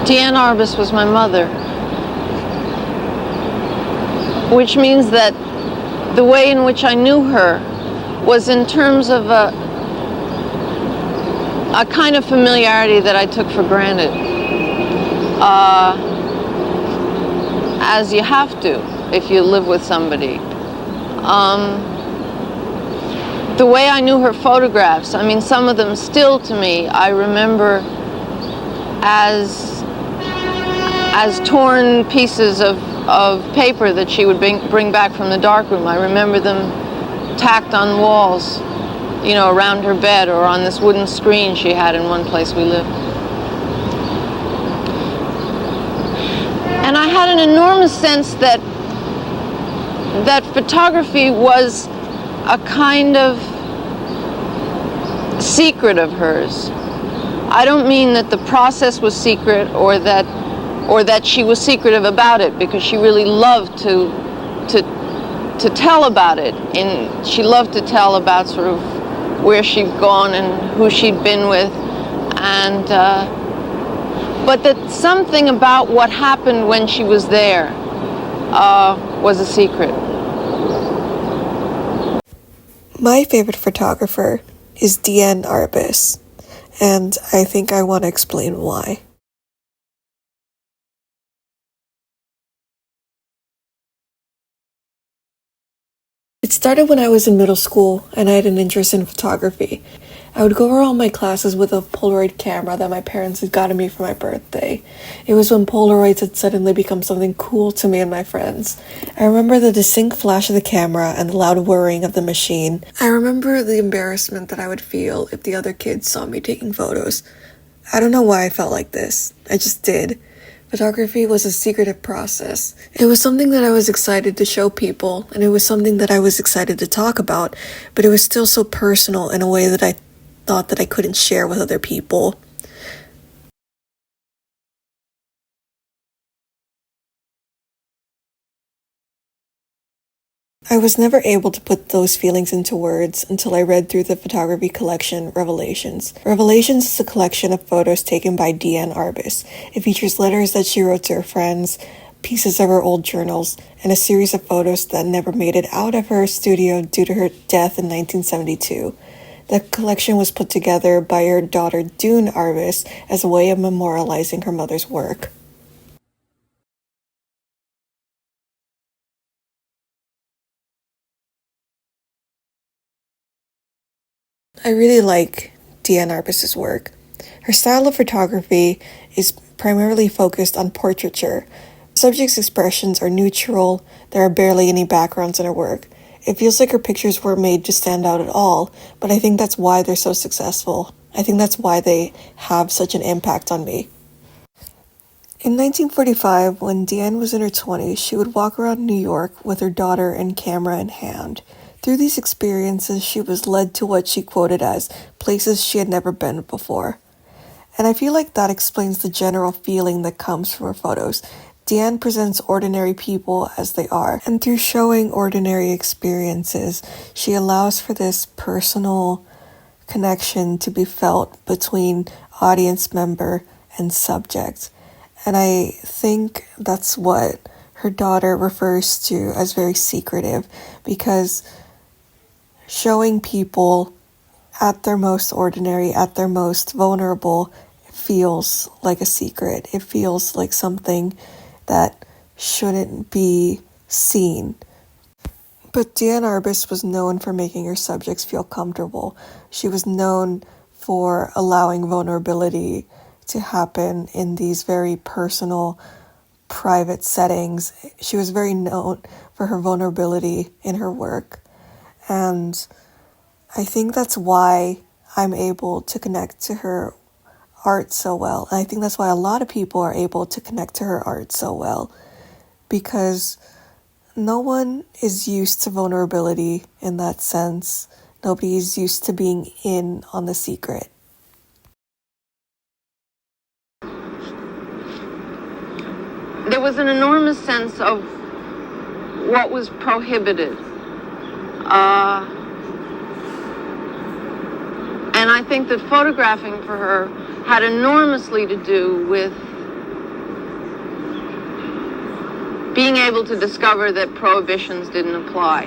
Diane Arbus was my mother, which means that the way in which I knew her was in terms of a kind of familiarity that I took for granted, as you have to if you live with somebody. The way I knew her photographs, I mean, some of them still to me, I remember as torn pieces of paper that she would bring back from the darkroom. I remember them tacked on walls, you know, around her bed or on this wooden screen she had in one place we lived. And I had an enormous sense that photography was a kind of secret of hers. I don't mean that the process was secret or that she was secretive about it, because she really loved to tell about it, and she loved to tell about sort of where she'd gone and who she'd been with, and but that something about what happened when she was there was a secret. My favorite photographer is Diane Arbus, and I think I want to explain why. It started when I was in middle school and I had an interest in photography. I would go around my classes with a Polaroid camera that my parents had gotten me for my birthday. It was when Polaroids had suddenly become something cool to me and my friends. I remember the distinct flash of the camera and the loud whirring of the machine. I remember the embarrassment that I would feel if the other kids saw me taking photos. I don't know why I felt like this. I just did. Photography was a secretive process. It was something that I was excited to show people, and it was something that I was excited to talk about, but it was still so personal in a way that I thought that I couldn't share with other people. I was never able to put those feelings into words until I read through the photography collection, Revelations. Revelations is a collection of photos taken by Diane Arbus. It features letters that she wrote to her friends, pieces of her old journals, and a series of photos that never made it out of her studio due to her death in 1972. The collection was put together by her daughter Dune Arbus as a way of memorializing her mother's work. I really like Diane Arbus's work. Her style of photography is primarily focused on portraiture. Subject's expressions are neutral, there are barely any backgrounds in her work. It feels like her pictures were made to stand out at all, but I think that's why they're so successful. I think that's why they have such an impact on me. In 1945, when Diane was in her 20s, she would walk around New York with her daughter and camera in hand. Through these experiences, she was led to what she quoted as places she had never been before. And I feel like that explains the general feeling that comes from her photos. Diane presents ordinary people as they are, and through showing ordinary experiences, she allows for this personal connection to be felt between audience member and subject. And I think that's what her daughter refers to as very secretive, because showing people at their most ordinary, at their most vulnerable, feels like a secret. It feels like something that shouldn't be seen. But Diane Arbus was known for making her subjects feel comfortable. She was known for allowing vulnerability to happen in these very personal, private settings. She was very known for her vulnerability in her work. And I think that's why I'm able to connect to her art so well. And I think that's why a lot of people are able to connect to her art so well, because no one is used to vulnerability in that sense. Nobody is used to being in on the secret. There was an enormous sense of what was prohibited. And I think that photographing for her had enormously to do with being able to discover that prohibitions didn't apply.